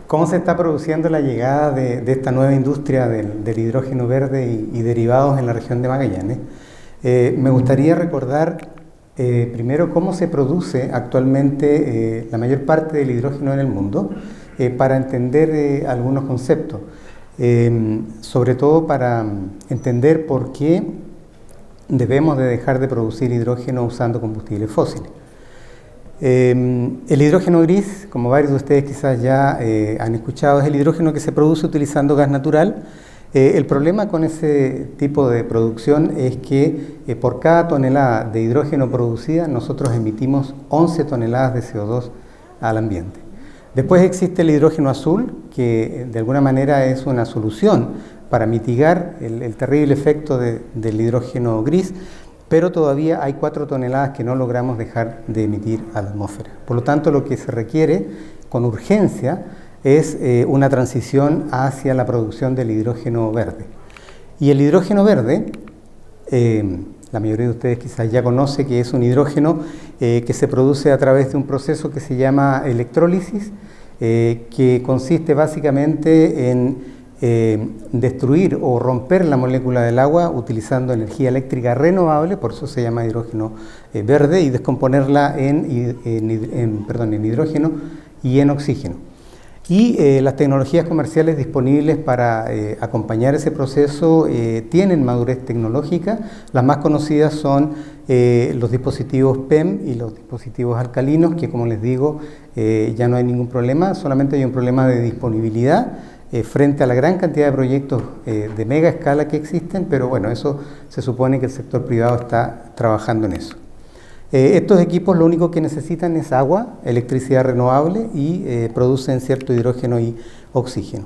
¿Cómo se está produciendo la llegada de esta nueva industria del hidrógeno verde y derivados en la región de Magallanes? Me gustaría recordar primero cómo se produce actualmente la mayor parte del hidrógeno en el mundo, para entender algunos conceptos, sobre todo para entender por qué debemos de dejar de producir hidrógeno usando combustibles fósiles. El hidrógeno gris, como varios de ustedes quizás ya han escuchado, es el hidrógeno que se produce utilizando gas natural. El problema con ese tipo de producción es que por cada tonelada de hidrógeno producida nosotros emitimos 11 toneladas de CO2 al ambiente. Después existe el hidrógeno azul, que de alguna manera es una solución para mitigar el terrible efecto del hidrógeno gris, pero todavía hay 4 toneladas que no logramos dejar de emitir a la atmósfera. Por lo tanto, lo que se requiere con urgencia es una transición hacia la producción del hidrógeno verde. Y el hidrógeno verde, la mayoría de ustedes quizás ya conoce que es un hidrógeno que se produce a través de un proceso que se llama electrólisis, que consiste básicamente en destruir o romper la molécula del agua utilizando energía eléctrica renovable, por eso se llama hidrógeno verde, y descomponerla en hidrógeno y en oxígeno. Y las tecnologías comerciales disponibles para acompañar ese proceso tienen madurez tecnológica. Las más conocidas son los dispositivos PEM y los dispositivos alcalinos, que como les digo, ya no hay ningún problema, solamente hay un problema de disponibilidad frente a la gran cantidad de proyectos de mega escala que existen, pero bueno, eso se supone que el sector privado está trabajando en eso. Estos equipos lo único que necesitan es agua, electricidad renovable y producen cierto hidrógeno y oxígeno.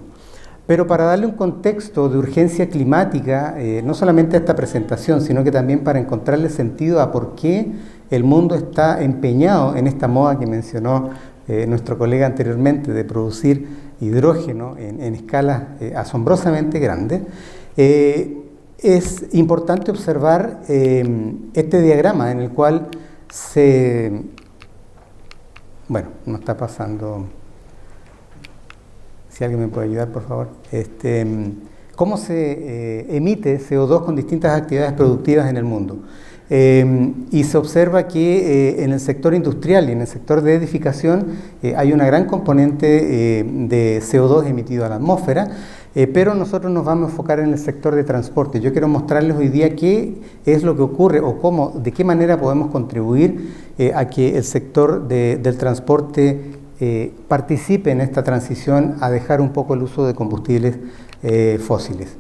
Pero para darle un contexto de urgencia climática, no solamente a esta presentación, sino que también para encontrarle sentido a por qué el mundo está empeñado en esta moda que mencionó nuestro colega anteriormente de producir hidrógeno en escalas asombrosamente grandes, es importante observar este diagrama en el cual bueno, no está pasando, si alguien me puede ayudar por favor, cómo se emite CO2 con distintas actividades productivas en el mundo. Y se observa que en el sector industrial y en el sector de edificación hay una gran componente de CO2 emitido a la atmósfera, pero nosotros nos vamos a enfocar en el sector de transporte. Yo quiero mostrarles hoy día qué es lo que ocurre o cómo, de qué manera podemos contribuir a que el sector del transporte participe en esta transición a dejar un poco el uso de combustibles fósiles.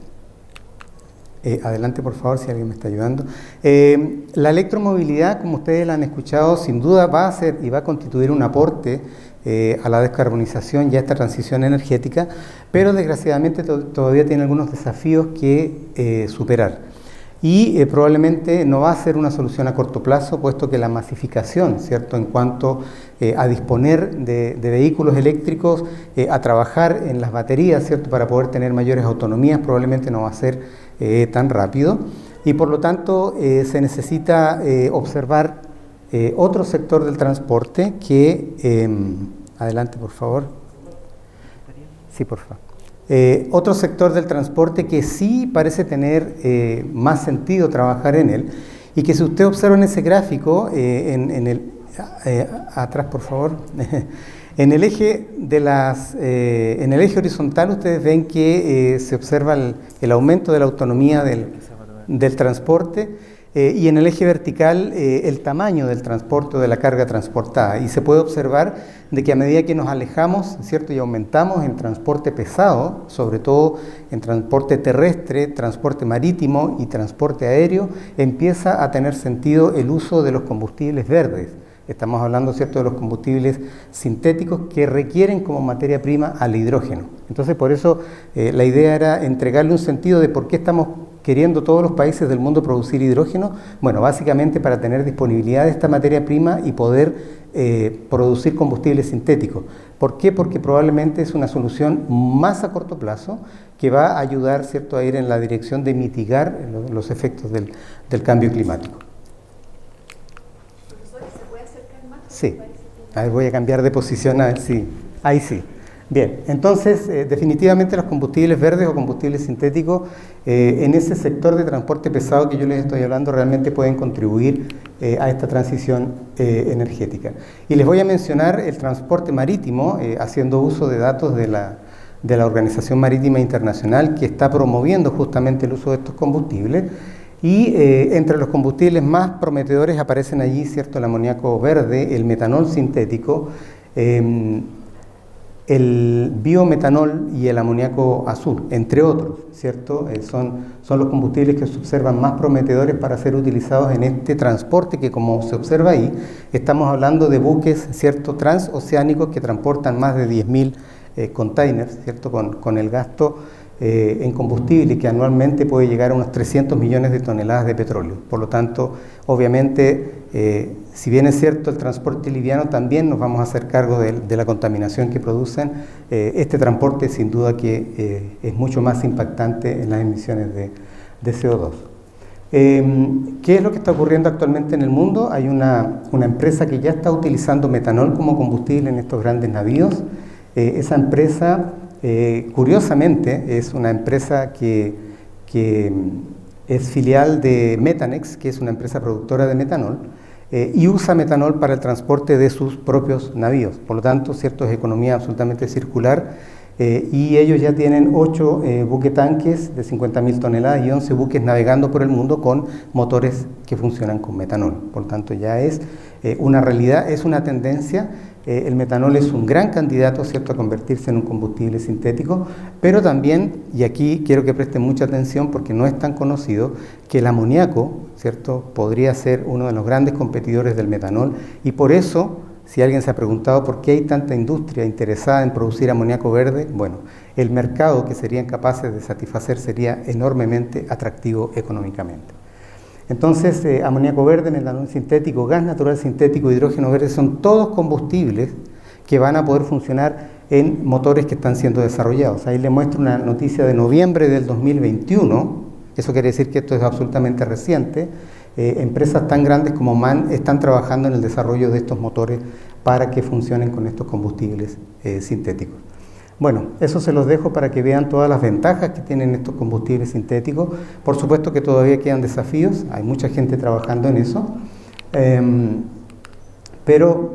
Adelante, por favor, si alguien me está ayudando. La electromovilidad, como ustedes la han escuchado, sin duda va a ser y va a constituir un aporte a la descarbonización y a esta transición energética, pero desgraciadamente todavía tiene algunos desafíos que superar. Y probablemente no va a ser una solución a corto plazo, puesto que la masificación, ¿cierto?, en cuanto a disponer de vehículos eléctricos, a trabajar en las baterías, ¿cierto?, para poder tener mayores autonomías, probablemente no va a ser tan rápido, y por lo tanto se necesita observar otro sector del transporte que, adelante por favor, sí por favor, otro sector del transporte que sí parece tener más sentido trabajar en él, y que si usted observa en ese gráfico, atrás por favor, en el eje horizontal ustedes ven que se observa el aumento de la autonomía del transporte, y en el eje vertical el tamaño del transporte o de la carga transportada. Y se puede observar de que a medida que nos alejamos, ¿cierto?, y aumentamos en transporte pesado, sobre todo en transporte terrestre, transporte marítimo y transporte aéreo, empieza a tener sentido el uso de los combustibles verdes. Estamos hablando, ¿cierto?, de los combustibles sintéticos que requieren como materia prima al hidrógeno. Entonces, por eso la idea era entregarle un sentido de por qué estamos queriendo todos los países del mundo producir hidrógeno. Bueno, básicamente para tener disponibilidad de esta materia prima y poder producir combustibles sintéticos. ¿Por qué? Porque probablemente es una solución más a corto plazo que va a ayudar, ¿cierto?, a ir en la dirección de mitigar los efectos del cambio climático. Sí, a ver, voy a cambiar de posición, a ver si, ahí sí, Bien, entonces definitivamente los combustibles verdes o combustibles sintéticos en ese sector de transporte pesado que yo les estoy hablando realmente pueden contribuir a esta transición energética. Y les voy a mencionar el transporte marítimo haciendo uso de datos de la Organización Marítima Internacional, que está promoviendo justamente el uso de estos combustibles. Y entre los combustibles más prometedores aparecen allí, ¿cierto?, el amoníaco verde, el metanol sintético, el biometanol y el amoníaco azul, entre otros, ¿cierto? Son los combustibles que se observan más prometedores para ser utilizados en este transporte que, como se observa ahí, estamos hablando de buques, ¿cierto?, transoceánicos que transportan más de 10.000 containers, ¿cierto?, con el gasto en combustible que anualmente puede llegar a unos 300 millones de toneladas de petróleo. Por lo tanto, obviamente, si bien es cierto el transporte liviano, también nos vamos a hacer cargo de la contaminación que producen. Este transporte sin duda que es mucho más impactante en las emisiones de CO2. ¿Qué es lo que está ocurriendo actualmente en el mundo? Hay una empresa que ya está utilizando metanol como combustible en estos grandes navíos. Esa empresa, curiosamente, es una empresa que es filial de Metanex, que es una empresa productora de metanol, y usa metanol para el transporte de sus propios navíos. Por lo tanto, cierto, es economía absolutamente circular, y ellos ya tienen 8 buquetanques de 50.000 toneladas y 11 buques navegando por el mundo con motores que funcionan con metanol. Por lo tanto, ya es una realidad, es una tendencia. El metanol es un gran candidato, ¿cierto?, a convertirse en un combustible sintético, pero también, y aquí quiero que presten mucha atención porque no es tan conocido, que el amoníaco, ¿cierto?, podría ser uno de los grandes competidores del metanol, y por eso, si alguien se ha preguntado por qué hay tanta industria interesada en producir amoníaco verde, bueno, el mercado que serían capaces de satisfacer sería enormemente atractivo económicamente. Entonces, amoníaco verde, metanol sintético, gas natural sintético, hidrógeno verde, son todos combustibles que van a poder funcionar en motores que están siendo desarrollados. Ahí les muestro una noticia de noviembre del 2021, eso quiere decir que esto es absolutamente reciente. Empresas tan grandes como MAN están trabajando en el desarrollo de estos motores para que funcionen con estos combustibles sintéticos. Bueno, eso se los dejo para que vean todas las ventajas que tienen estos combustibles sintéticos. Por supuesto que todavía quedan desafíos, hay mucha gente trabajando en eso, pero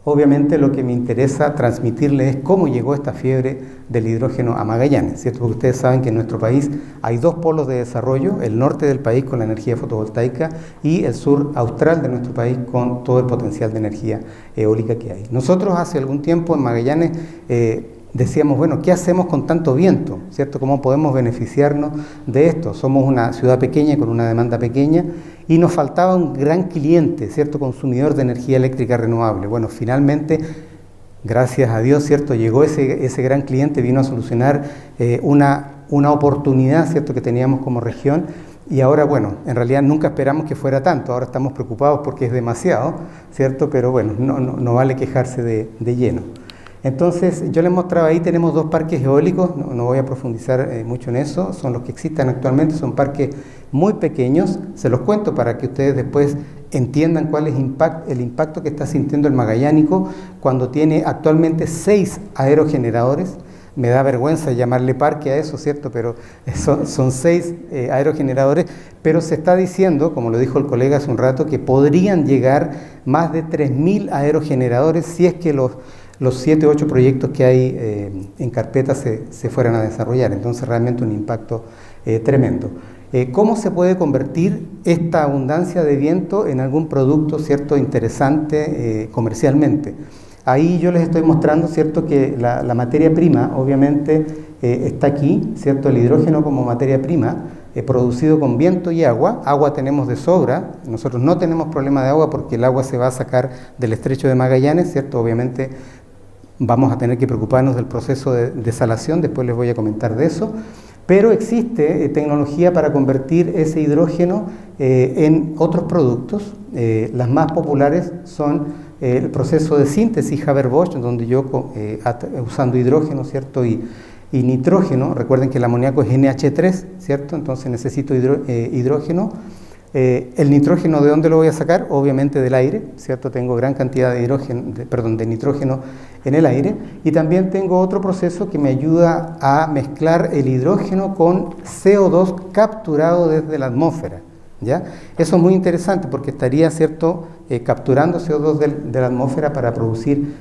obviamente lo que me interesa transmitirles es cómo llegó esta fiebre del hidrógeno a Magallanes, ¿cierto? Porque ustedes saben que en nuestro país hay 2 polos de desarrollo, el norte del país con la energía fotovoltaica y el sur austral de nuestro país con todo el potencial de energía eólica que hay. Nosotros hace algún tiempo en Magallanes decíamos, bueno, ¿qué hacemos con tanto viento? ¿Cierto? ¿Cómo podemos beneficiarnos de esto? Somos una ciudad pequeña con una demanda pequeña y nos faltaba un gran cliente, ¿cierto? Consumidor de energía eléctrica renovable. Bueno, finalmente, gracias a Dios, ¿cierto? Llegó ese gran cliente, vino a solucionar una oportunidad, ¿cierto?, que teníamos como región. Y ahora, bueno, en realidad nunca esperamos que fuera tanto, ahora estamos preocupados porque es demasiado, ¿cierto? Pero bueno, no vale quejarse de lleno. Entonces, yo les mostraba ahí, tenemos 2 parques eólicos, no voy a profundizar mucho en eso, son los que existen actualmente, son parques muy pequeños, se los cuento para que ustedes después entiendan cuál es el impacto que está sintiendo el magallánico cuando tiene actualmente 6 aerogeneradores. Me da vergüenza llamarle parque a eso, ¿cierto? Pero son 6 aerogeneradores, pero se está diciendo, como lo dijo el colega hace un rato, que podrían llegar más de 3.000 aerogeneradores si es que los 7 u 8 proyectos que hay en carpeta se fueran a desarrollar. Entonces realmente un impacto tremendo. ¿Cómo se puede convertir esta abundancia de viento en algún producto, ¿cierto?, interesante comercialmente? Ahí yo les estoy mostrando, ¿cierto?, que la materia prima obviamente está aquí, ¿cierto?, el hidrógeno como materia prima, producido con viento y agua. Agua tenemos de sobra, nosotros no tenemos problema de agua porque el agua se va a sacar del estrecho de Magallanes, ¿cierto? Obviamente vamos a tener que preocuparnos del proceso de desalación, después les voy a comentar de eso, pero existe tecnología para convertir ese hidrógeno en otros productos. Las más populares son el proceso de síntesis Haber-Bosch, donde yo usando hidrógeno, ¿cierto?, y nitrógeno, recuerden que el amoníaco es NH3, ¿cierto?, entonces necesito hidrógeno, El nitrógeno, ¿de dónde lo voy a sacar? Obviamente del aire, ¿cierto? Tengo gran cantidad de nitrógeno en el aire, y también tengo otro proceso que me ayuda a mezclar el hidrógeno con CO2 capturado desde la atmósfera, ¿ya? Eso es muy interesante porque estaría, ¿cierto?, capturando CO2 de la atmósfera para producir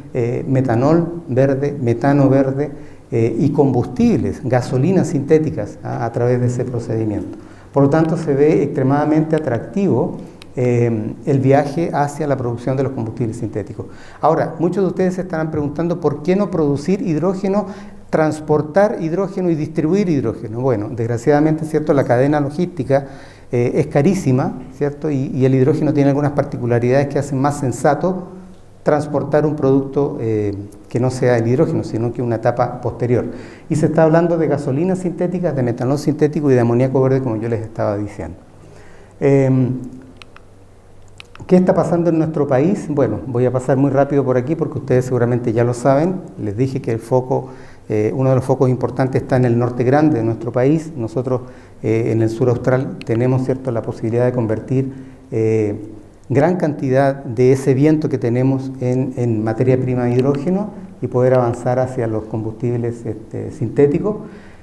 metanol verde, metano verde y combustibles, gasolinas sintéticas a través de ese procedimiento. Por lo tanto, se ve extremadamente atractivo el viaje hacia la producción de los combustibles sintéticos. Ahora, muchos de ustedes se estarán preguntando por qué no producir hidrógeno, transportar hidrógeno y distribuir hidrógeno. Bueno, desgraciadamente, ¿cierto?, la cadena logística es carísima, ¿cierto? Y el hidrógeno tiene algunas particularidades que hacen más sensato transportar un producto que no sea el hidrógeno, sino que una etapa posterior. Y se está hablando de gasolinas sintéticas, de metanol sintético y de amoníaco verde, como yo les estaba diciendo. ¿Qué está pasando en nuestro país? Bueno, voy a pasar muy rápido por aquí porque ustedes seguramente ya lo saben. Les dije que el foco, uno de los focos importantes está en el norte grande de nuestro país. Nosotros en el sur austral tenemos, ¿cierto?, la posibilidad de convertir gran cantidad de ese viento que tenemos en materia prima de hidrógeno y poder avanzar hacia los combustibles sintéticos.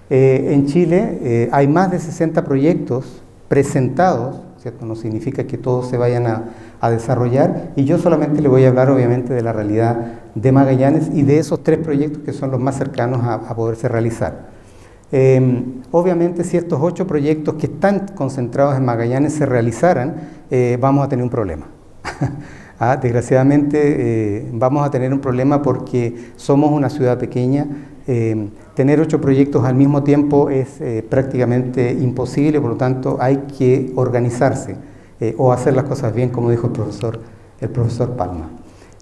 En Chile hay más de 60 proyectos presentados, ¿cierto? No significa que todos se vayan a desarrollar, y yo solamente le voy a hablar obviamente de la realidad de Magallanes y de esos 3 proyectos que son los más cercanos a poderse realizar. Obviamente, si estos 8 proyectos que están concentrados en Magallanes se realizaran, vamos a tener un problema. Desgraciadamente vamos a tener un problema porque somos una ciudad pequeña. Tener 8 proyectos al mismo tiempo es prácticamente imposible, por lo tanto hay que organizarse o hacer las cosas bien, como dijo el profesor Palma.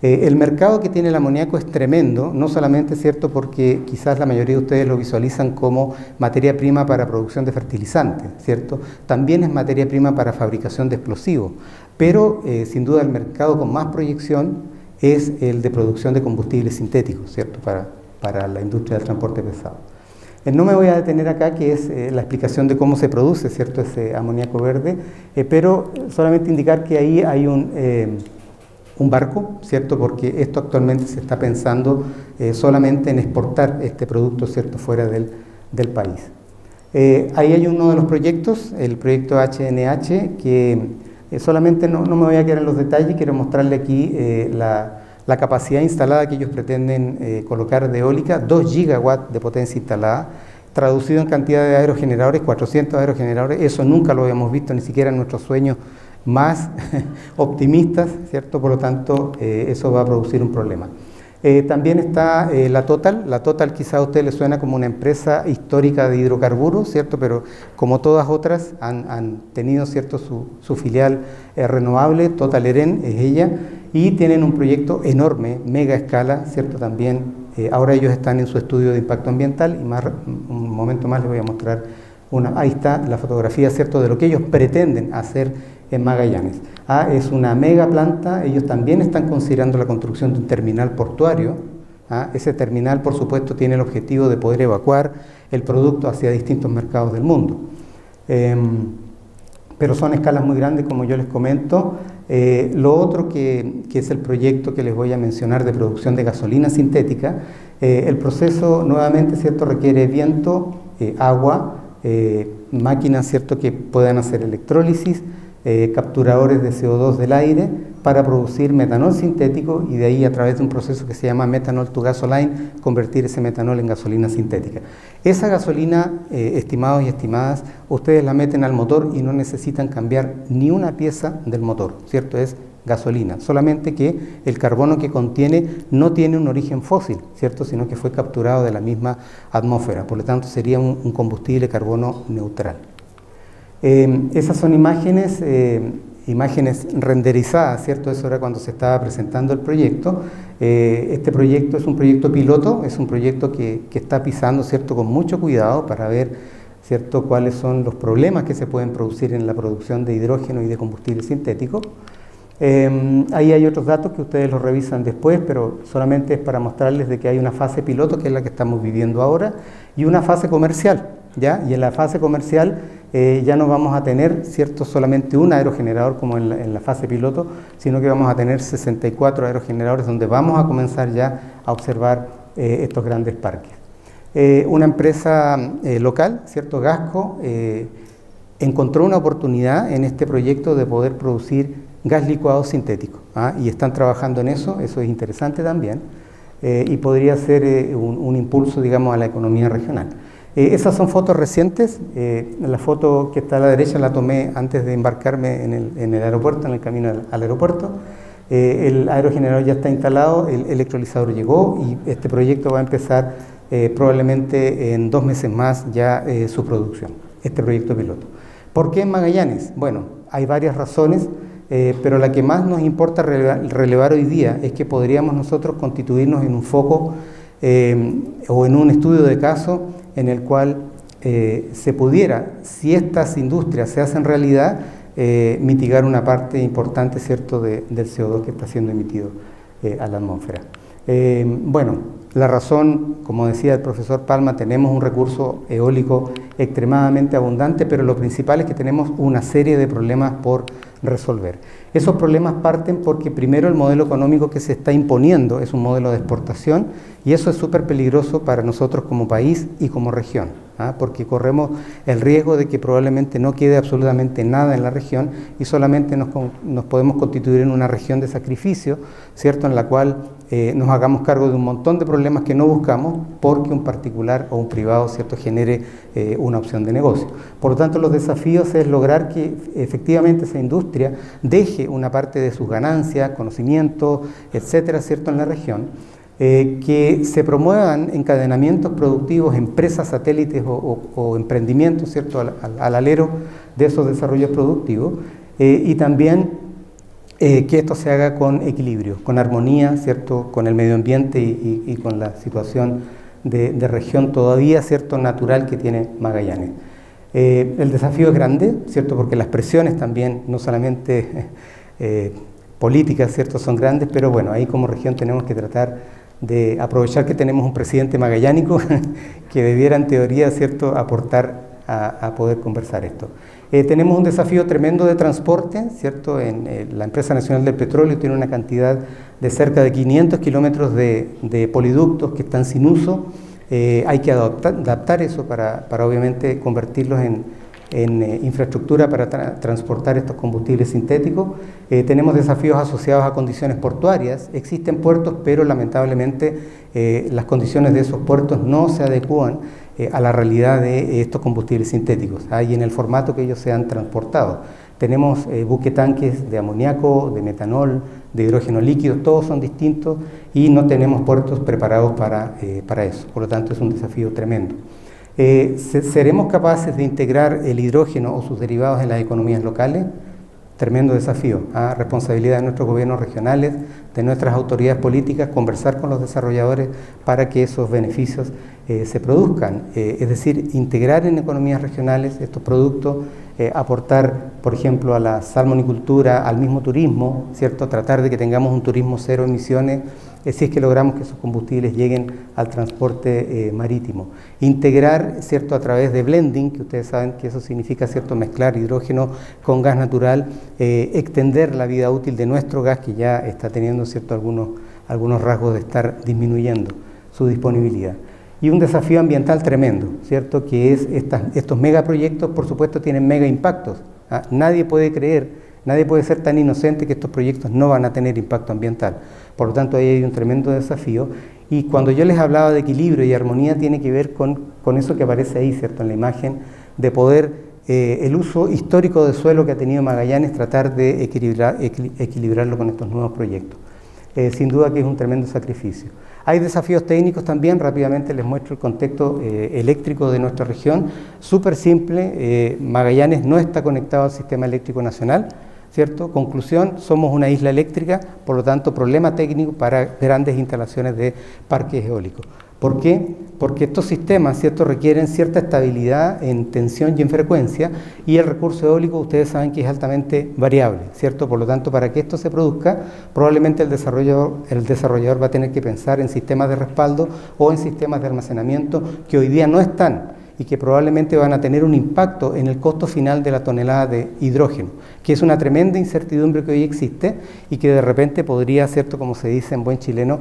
El mercado que tiene el amoníaco es tremendo, no solamente, ¿cierto?, porque quizás la mayoría de ustedes lo visualizan como materia prima para producción de fertilizantes, ¿cierto? También es materia prima para fabricación de explosivos, pero sin duda el mercado con más proyección es el de producción de combustibles sintéticos, ¿cierto?, para la industria del transporte pesado. No me voy a detener acá, que es la explicación de cómo se produce, ¿cierto?, ese amoníaco verde, pero solamente indicar que ahí hay un barco, ¿cierto?, porque esto actualmente se está pensando solamente en exportar este producto, ¿cierto?, fuera del país. Ahí hay uno de los proyectos, el proyecto HNH, que solamente no me voy a quedar en los detalles, quiero mostrarle aquí la capacidad instalada que ellos pretenden colocar de eólica, 2 gigawatts de potencia instalada, traducido en cantidad de aerogeneradores, 400 aerogeneradores. Eso nunca lo habíamos visto, ni siquiera en nuestros sueños más optimistas, ¿cierto? Por lo tanto, eso va a producir un problema. También está la Total quizá a usted le suena como una empresa histórica de hidrocarburos, ¿cierto? Pero como todas otras han tenido, ¿cierto?, su filial renovable, Total Eren es ella, y tienen un proyecto enorme, mega escala, ¿cierto? También ahora ellos están en su estudio de impacto ambiental, y un momento más les voy a mostrar ahí está la fotografía, ¿cierto?, de lo que ellos pretenden hacer en Magallanes. Es una mega planta. Ellos también están considerando la construcción de un terminal portuario. Ese terminal, por supuesto, tiene el objetivo de poder evacuar el producto hacia distintos mercados del mundo. Pero son escalas muy grandes, como yo les comento. Lo otro que es el proyecto que les voy a mencionar de producción de gasolina sintética, el proceso nuevamente, ¿cierto?, requiere viento, agua, máquinas, ¿cierto?, que puedan hacer electrólisis, capturadores de CO2 del aire para producir metanol sintético, y de ahí, a través de un proceso que se llama metanol to gasoline, convertir ese metanol en gasolina sintética. Esa gasolina, estimados y estimadas, ustedes la meten al motor y no necesitan cambiar ni una pieza del motor, ¿cierto? Es gasolina, solamente que el carbono que contiene no tiene un origen fósil, ¿cierto?, sino que fue capturado de la misma atmósfera, por lo tanto sería un combustible carbono neutral. Esas son imágenes renderizadas, ¿cierto? Eso era cuando se estaba presentando el proyecto. Este proyecto es un proyecto piloto, es un proyecto que está pisando, ¿cierto?, con mucho cuidado para ver, ¿cierto?, cuáles son los problemas que se pueden producir en la producción de hidrógeno y de combustible sintético. Ahí hay otros datos que ustedes los revisan después, pero solamente es para mostrarles de que hay una fase piloto, que es la que estamos viviendo ahora, y una fase comercial, ¿ya? Y en la fase comercial ya no vamos a tener, ¿cierto?, solamente un aerogenerador como en la fase piloto, sino que vamos a tener 64 aerogeneradores donde vamos a comenzar ya a observar estos grandes parques. Una empresa local, ¿cierto?, Gasco, encontró una oportunidad en este proyecto de poder producir gas licuado sintético, y están trabajando en eso es interesante también, y podría ser un impulso, digamos, a la economía regional. Esas son fotos recientes. La foto que está a la derecha la tomé antes de embarcarme en el aeropuerto, en el camino al aeropuerto. El aerogenerador ya está instalado, el electrolizador llegó y este proyecto va a empezar probablemente en 2 meses más ya su producción, este proyecto piloto. ¿Por qué en Magallanes? Bueno, hay varias razones, pero la que más nos importa relevar hoy día es que podríamos nosotros constituirnos en un foco o en un estudio de caso en el cual se pudiera, si estas industrias se hacen realidad, mitigar una parte importante, ¿cierto?, del CO2 que está siendo emitido a la atmósfera. Bueno, la razón, como decía el profesor Palma, tenemos un recurso eólico extremadamente abundante, pero lo principal es que tenemos una serie de problemas por resolver. Esos problemas parten porque primero el modelo económico que se está imponiendo es un modelo de exportación y eso es súper peligroso para nosotros como país y como región, porque corremos el riesgo de que probablemente no quede absolutamente nada en la región y solamente nos podemos constituir en una región de sacrificio, ¿cierto?, en la cual nos hagamos cargo de un montón de problemas que no buscamos porque un particular o un privado, ¿cierto?, genere una opción de negocio. Por lo tanto, los desafíos es lograr que efectivamente esa industria deje una parte de sus ganancias, conocimiento, etcétera, ¿cierto?, en la región, que se promuevan encadenamientos productivos, empresas satélites o emprendimientos, ¿cierto?, al alero de esos desarrollos productivos, y también que esto se haga con equilibrio, con armonía, ¿cierto?, con el medio ambiente y con la situación de región todavía, ¿cierto?, natural que tiene Magallanes. El desafío es grande, ¿cierto?, porque las presiones también, no solamente políticas, ¿cierto?, son grandes, pero bueno, ahí como región tenemos que tratar de aprovechar que tenemos un presidente magallánico que debiera en teoría, ¿cierto?, aportar a poder conversar esto. Tenemos un desafío tremendo de transporte, ¿cierto? La Empresa Nacional del Petróleo tiene una cantidad de cerca de 500 kilómetros de poliductos que están sin uso. Hay que adaptar eso para obviamente convertirlos en infraestructura para transportar estos combustibles sintéticos. Tenemos desafíos asociados a condiciones portuarias. Existen puertos, pero lamentablemente las condiciones de esos puertos no se adecúan a la realidad de estos combustibles sintéticos, y en el formato que ellos sean transportados. Tenemos buquetanques de amoníaco, de metanol, de hidrógeno líquido, todos son distintos y no tenemos puertos preparados para eso. Por lo tanto, es un desafío tremendo. ¿Seremos capaces de integrar el hidrógeno o sus derivados en las economías locales? Tremendo desafío. Responsabilidad de nuestros gobiernos regionales, de nuestras autoridades políticas, conversar con los desarrolladores para que esos beneficios se produzcan. Es decir, integrar en economías regionales estos productos, aportar, por ejemplo, a la salmonicultura, al mismo turismo, ¿cierto? Tratar de que tengamos un turismo cero emisiones, si es que logramos que esos combustibles lleguen al transporte marítimo. Integrar, ¿cierto?, a través de blending, que ustedes saben que eso significa, ¿cierto?, mezclar hidrógeno con gas natural, extender la vida útil de nuestro gas, que ya está teniendo, ¿cierto?, algunos rasgos de estar disminuyendo su disponibilidad. Y un desafío ambiental tremendo, ¿cierto?, que es estos megaproyectos, por supuesto, tienen mega impactos. Nadie puede ser tan inocente que estos proyectos no van a tener impacto ambiental. Por lo tanto, ahí hay un tremendo desafío. Y cuando yo les hablaba de equilibrio y armonía, tiene que ver con eso que aparece ahí, ¿cierto?, en la imagen, de poder el uso histórico de suelo que ha tenido Magallanes, tratar de equilibrarlo con estos nuevos proyectos. Sin duda que es un tremendo sacrificio. Hay desafíos técnicos también, rápidamente les muestro el contexto eléctrico de nuestra región. Súper simple, Magallanes no está conectado al sistema eléctrico nacional, ¿cierto? Conclusión, somos una isla eléctrica, por lo tanto, problema técnico para grandes instalaciones de parques eólicos. ¿Por qué? Porque estos sistemas, ¿cierto?, requieren cierta estabilidad en tensión y en frecuencia, y el recurso eólico ustedes saben que es altamente variable, ¿cierto? Por lo tanto, para que esto se produzca, probablemente el desarrollador va a tener que pensar en sistemas de respaldo o en sistemas de almacenamiento que hoy día no están y que probablemente van a tener un impacto en el costo final de la tonelada de hidrógeno, que es una tremenda incertidumbre que hoy existe y que de repente podría, ¿cierto?, como se dice en buen chileno,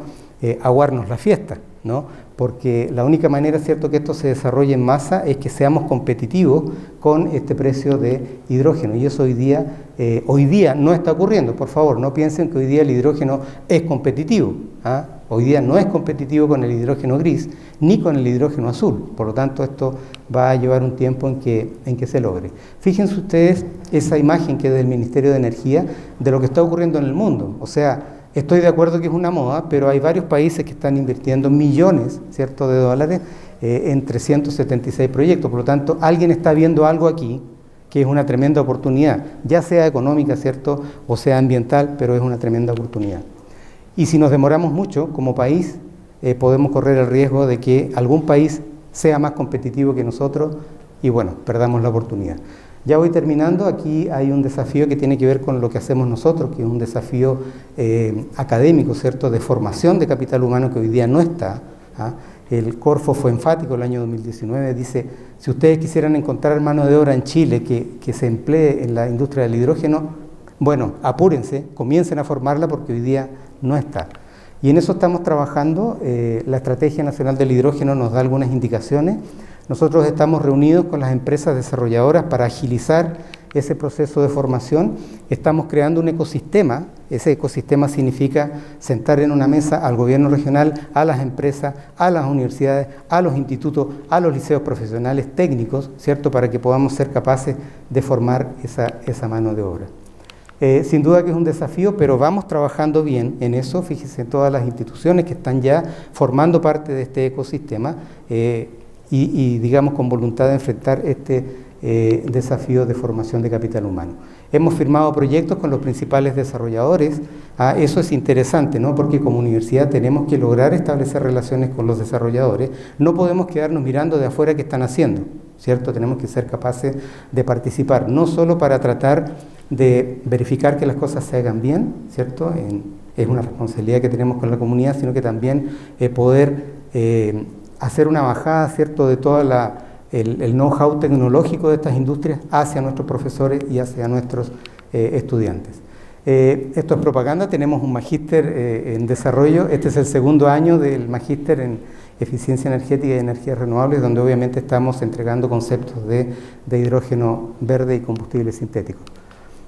aguarnos la fiesta, ¿no? Porque la única manera, ¿cierto?, que esto se desarrolle en masa es que seamos competitivos con este precio de hidrógeno, y eso hoy día no está ocurriendo. Por favor, no piensen que hoy día el hidrógeno es competitivo, ¿ah? Hoy día no es competitivo con el hidrógeno gris ni con el hidrógeno azul, por lo tanto esto va a llevar un tiempo en que se logre. Fíjense ustedes esa imagen que es del Ministerio de Energía de lo que está ocurriendo en el mundo. O sea, estoy de acuerdo que es una moda, pero hay varios países que están invirtiendo millones, ¿cierto?, de dólares en 376 proyectos. Por lo tanto, alguien está viendo algo aquí que es una tremenda oportunidad, ya sea económica, ¿cierto?, o sea ambiental, pero es una tremenda oportunidad. Y si nos demoramos mucho como país, podemos correr el riesgo de que algún país sea más competitivo que nosotros y bueno, perdamos la oportunidad. Ya voy terminando. Aquí hay un desafío que tiene que ver con lo que hacemos nosotros, que es un desafío académico, ¿cierto?, de formación de capital humano que hoy día no está, ¿ah? El Corfo fue enfático el año 2019, dice, si ustedes quisieran encontrar mano de obra en Chile que se emplee en la industria del hidrógeno, bueno, apúrense, comiencen a formarla porque hoy día no está. Y en eso estamos trabajando. La Estrategia Nacional del Hidrógeno nos da algunas indicaciones. Nosotros estamos reunidos con las empresas desarrolladoras para agilizar ese proceso de formación. Estamos creando un ecosistema. Ese ecosistema significa sentar en una mesa al gobierno regional, a las empresas, a las universidades, a los institutos, a los liceos profesionales técnicos, ¿cierto?, para que podamos ser capaces de formar esa mano de obra. Sin duda que es un desafío, pero vamos trabajando bien en eso. Fíjense en todas las instituciones que están ya formando parte de este ecosistema y digamos con voluntad de enfrentar este desafío de formación de capital humano. Hemos firmado proyectos con los principales desarrolladores. Eso es interesante, ¿no?, porque como universidad tenemos que lograr establecer relaciones con los desarrolladores. No podemos quedarnos mirando de afuera qué están haciendo, ¿cierto? Tenemos que ser capaces de participar, no solo para tratar de verificar que las cosas se hagan bien, ¿cierto? Es una responsabilidad que tenemos con la comunidad, sino que también poder hacer una bajada, ¿cierto?, de todo el know-how tecnológico de estas industrias hacia nuestros profesores y hacia nuestros estudiantes. Esto es propaganda. Tenemos un magíster en desarrollo. Este es el segundo año del magíster en eficiencia energética y energías renovables, donde obviamente estamos entregando conceptos de hidrógeno verde y combustibles sintéticos.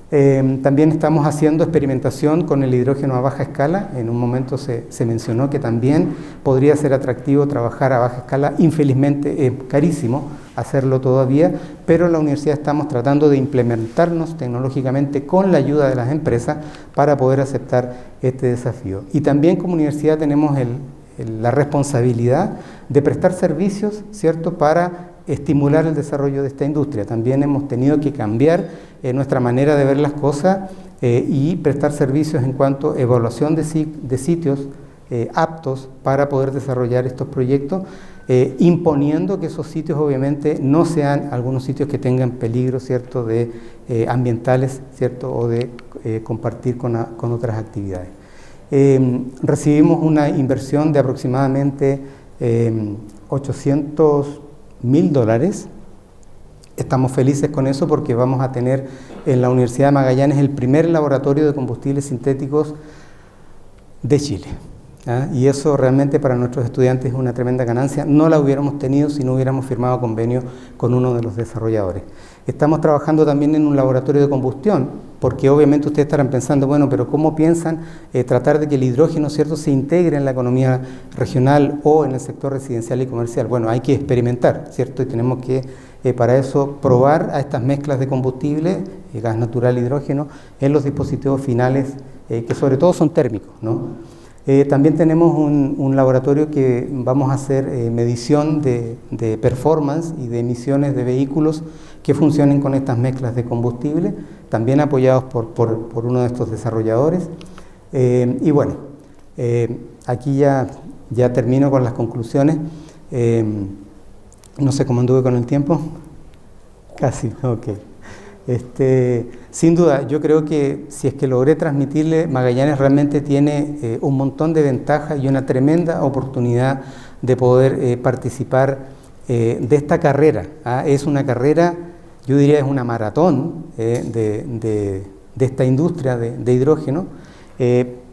También estamos haciendo experimentación con el hidrógeno a baja escala. En un momento se mencionó que también podría ser atractivo trabajar a baja escala. Infelizmente es carísimo hacerlo todavía, pero en la universidad estamos tratando de implementarnos tecnológicamente con la ayuda de las empresas para poder aceptar este desafío. Y también como universidad tenemos la responsabilidad de prestar servicios, ¿cierto?, para estimular el desarrollo de esta industria. También hemos tenido que cambiar nuestra manera de ver las cosas y prestar servicios en cuanto a evaluación de sitios aptos para poder desarrollar estos proyectos, imponiendo que esos sitios obviamente no sean algunos sitios que tengan peligro, ¿cierto?, de ambientales, ¿cierto?, o de compartir con otras actividades. Recibimos una inversión de aproximadamente $800.000. Estamos felices con eso porque vamos a tener en la Universidad de Magallanes el primer laboratorio de combustibles sintéticos de Chile. Y eso realmente para nuestros estudiantes es una tremenda ganancia. No la hubiéramos tenido si no hubiéramos firmado convenio con uno de los desarrolladores. Estamos trabajando también en un laboratorio de combustión, porque obviamente ustedes estarán pensando, bueno, pero ¿cómo piensan tratar de que el hidrógeno, ¿cierto?, se integre en la economía regional o en el sector residencial y comercial? Bueno, hay que experimentar, ¿cierto? Y tenemos que, para eso, probar a estas mezclas de combustible, gas natural, hidrógeno, en los dispositivos finales, que sobre todo son térmicos, ¿no? También tenemos un laboratorio que vamos a hacer medición de performance y de emisiones de vehículos que funcionen con estas mezclas de combustible, también apoyados por uno de estos desarrolladores. Y bueno, aquí ya termino con las conclusiones. No sé cómo anduve con el tiempo. Casi, ok. Sin duda, yo creo que si es que logré transmitirle, Magallanes realmente tiene un montón de ventajas y una tremenda oportunidad de poder participar de esta carrera. Es una carrera, yo diría es una maratón de esta industria de hidrógeno,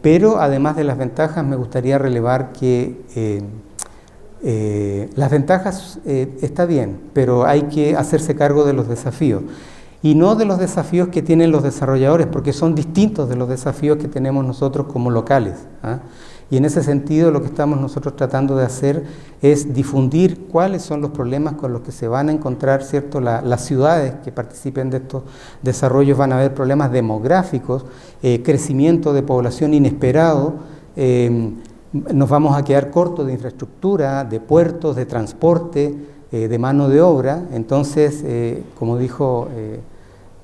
pero además de las ventajas me gustaría relevar que las ventajas está bien, pero hay que hacerse cargo de los desafíos. Y no de los desafíos que tienen los desarrolladores, porque son distintos de los desafíos que tenemos nosotros como locales. Y en ese sentido lo que estamos nosotros tratando de hacer es difundir cuáles son los problemas con los que se van a encontrar, ¿cierto? Las ciudades que participen de estos desarrollos. Van a haber problemas demográficos, crecimiento de población inesperado, nos vamos a quedar cortos de infraestructura, de puertos, de transporte, de mano de obra. Entonces, como dijo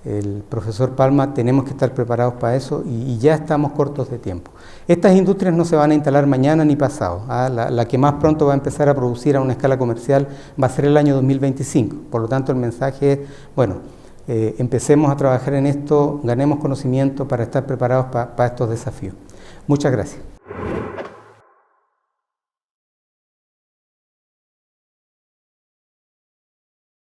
el profesor Palma, tenemos que estar preparados para eso y ya estamos cortos de tiempo. Estas industrias no se van a instalar mañana ni pasado. La que más pronto va a empezar a producir a una escala comercial va a ser el año 2025. Por lo tanto, el mensaje es, bueno, empecemos a trabajar en esto, ganemos conocimiento para estar preparados para estos desafíos. Muchas gracias.